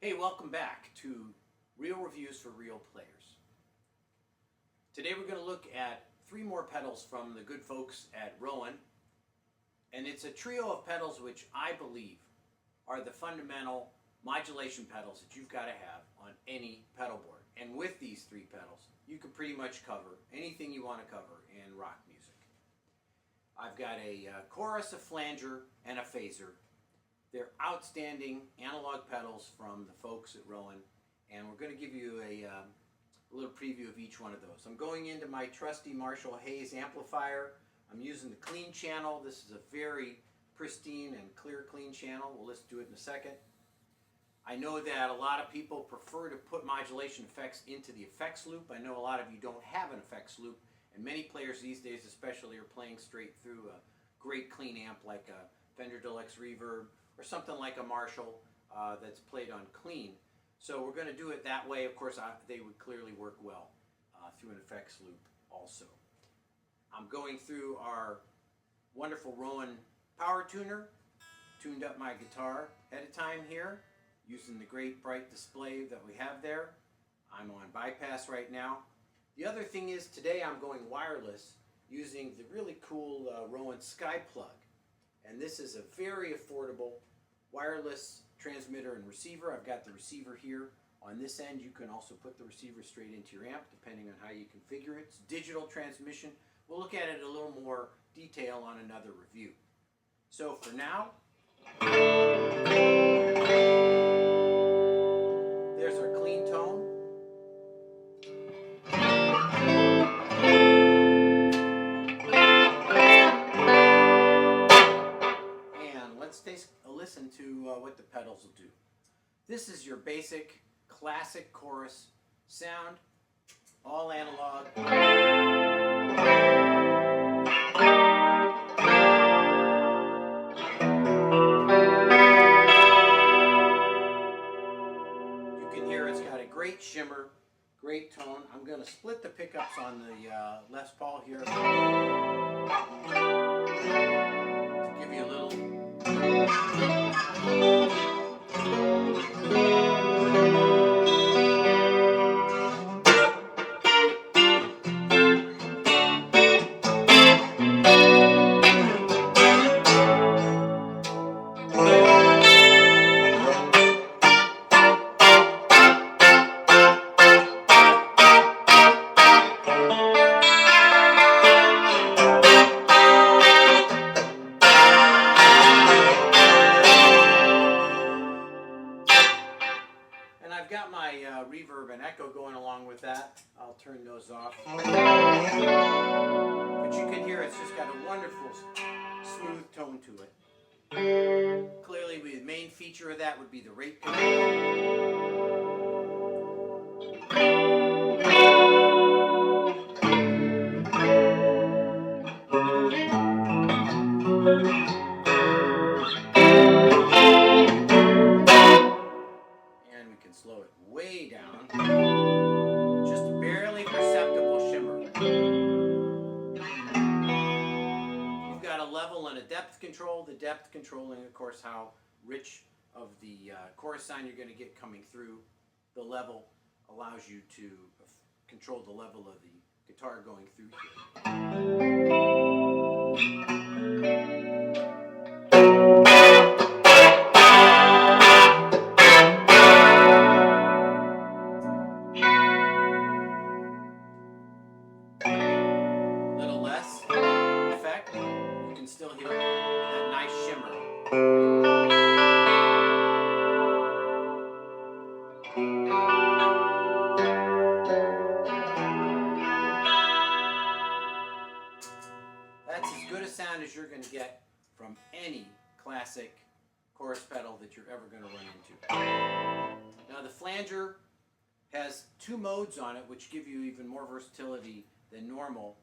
Hey, welcome back to Real Reviews for Real Players. Today we're going to look at three more pedals from the good folks at Rowin. And it's a trio of pedals which I believe are the fundamental modulation pedals that you've got to have on any pedal board. And with these three pedals, you can pretty much cover anything you want to cover in rock music. I've got a chorus, a flanger, and a phaser. They're outstanding analog pedals from the folks at Rowin, and we're going to give you a little preview of each one of those. I'm going into my trusty Marshall Hayes amplifier. I'm using the clean channel. This is a very pristine and clear clean channel. We'll listen to it in a second. I know that a lot of people prefer to put modulation effects into the effects loop. I know a lot of you don't have an effects loop, and many players these days especially are playing straight through a great clean amp like a Fender Deluxe Reverb or something like a Marshall that's played on clean. So we're going to do it that way. Of course, they would clearly work well through an effects loop also. I'm going through our wonderful Rowin power tuner, tuned up my guitar ahead of time here, using the great bright display that we have there. I'm on bypass right now. The other thing is today I'm going wireless using the really cool Rowin Sky Plug. And this is a very affordable wireless transmitter and receiver. I've got the receiver here on this end. You can also put the receiver straight into your amp depending on how you configure it. It's digital transmission. We'll look at it in a little more detail on another review. So for now, there's our clean tone. And let's take a listen to what the pedals will do. This is your basic classic chorus sound, all analog. You can hear it's got a great shimmer, great tone. I'm going to split the pickups on the Les Paul here to give you a little. And I've got my reverb and echo going along with that. I'll turn those off. But you can hear it's just got a wonderful smooth tone to it. Clearly the main feature of that would be the rate control. And we can slow it way down. Just a barely perceptible shimmer. You've got a level and a depth control. The depth controlling, of course, how rich of the chorus sound you're going to get coming through. The level allows you to control the level of the guitar going through here. Little less effect, you can still hear that nice shimmer. That's as good a sound as you're going to get from any classic chorus pedal that you're ever going to run into. Now the flanger has two modes on it which give you even more versatility than normal.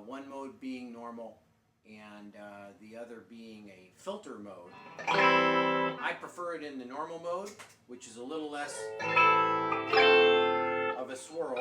One mode being normal and the other being a filter mode. I prefer it in the normal mode, which is a little less of a swirl.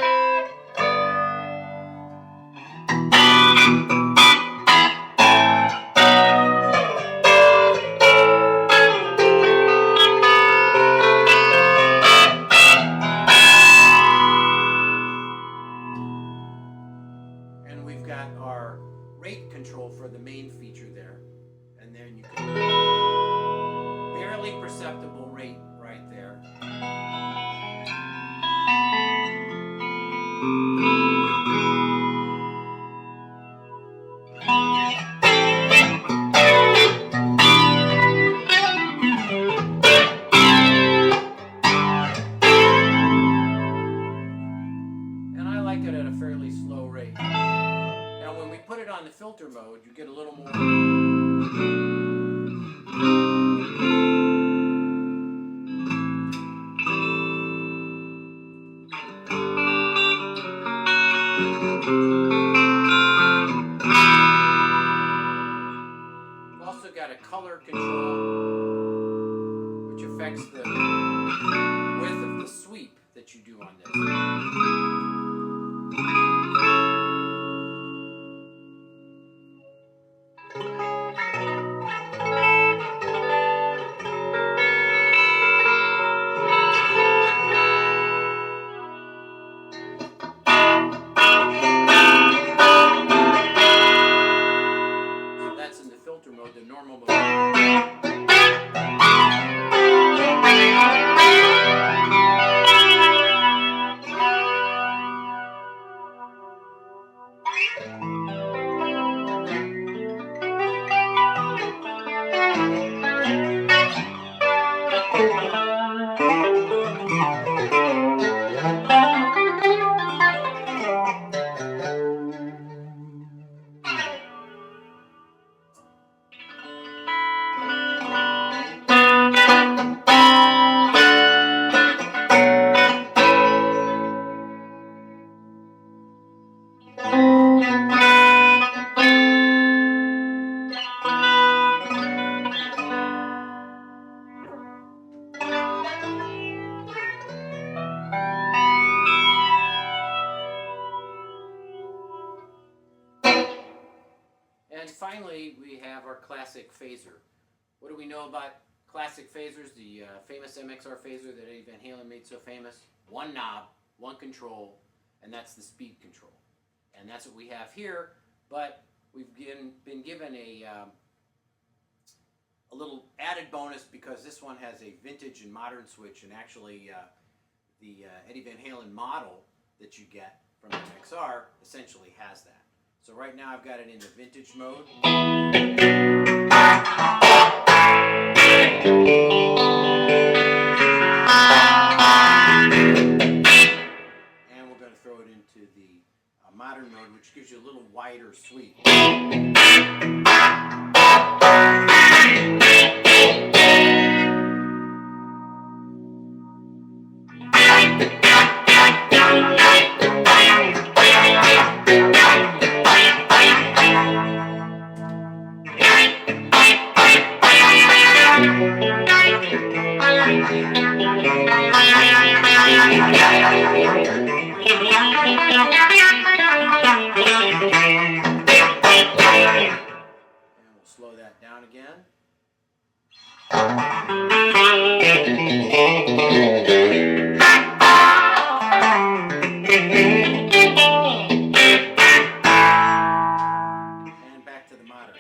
affects the width of the sweep that you do on this. So that's in the filter mode, the normal mode. And finally, we have our classic phaser. What do we know about classic phasers? The famous MXR phaser that Eddie Van Halen made so famous. One knob, one control, and that's the speed control. And that's what we have here, but we've been given a little added bonus because this one has a vintage and modern switch, and actually the Eddie Van Halen model that you get from the MXR essentially has that. So right now I've got it in the vintage mode. And we're going to throw it into the modern mode, which gives you a little wider sweep. And we'll slow that down again. And back to the modern.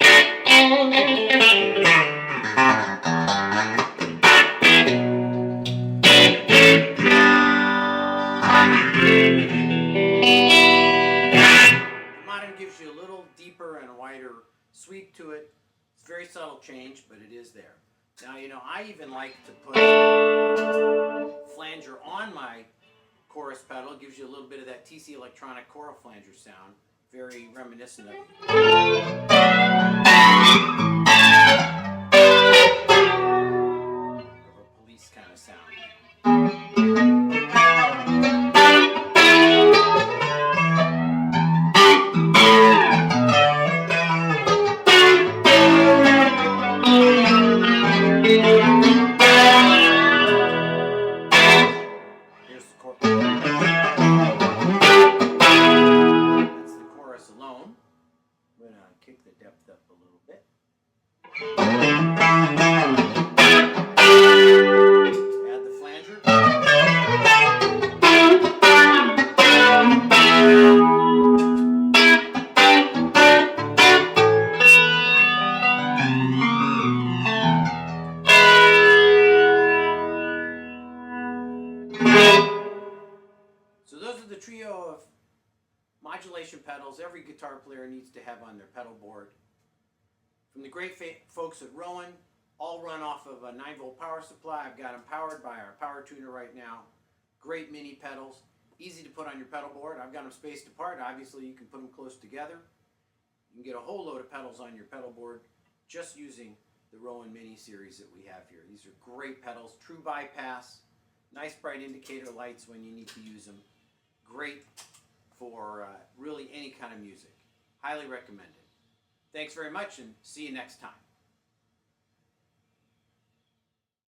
Gives you a little deeper and wider sweep to it. It's a very subtle change, but it is there. Now, you know, I even like to put flanger on my chorus pedal. It gives you a little bit of that TC electronic choral flanger sound, very reminiscent of a Police kind of sound. That's the chorus alone. I'm going to kick the depth up a little bit. Add the flanger. So those are the trio of modulation pedals every guitar player needs to have on their pedal board. From the great folks at Rowin, all run off of a 9-volt power supply. I've got them powered by our power tuner right now. Great mini pedals, easy to put on your pedal board. I've got them spaced apart. Obviously, you can put them close together. You can get a whole load of pedals on your pedal board just using the Rowin Mini series that we have here. These are great pedals, true bypass, nice bright indicator lights when you need to use them. Great for really any kind of music. Highly recommended. Thanks very much and see you next time.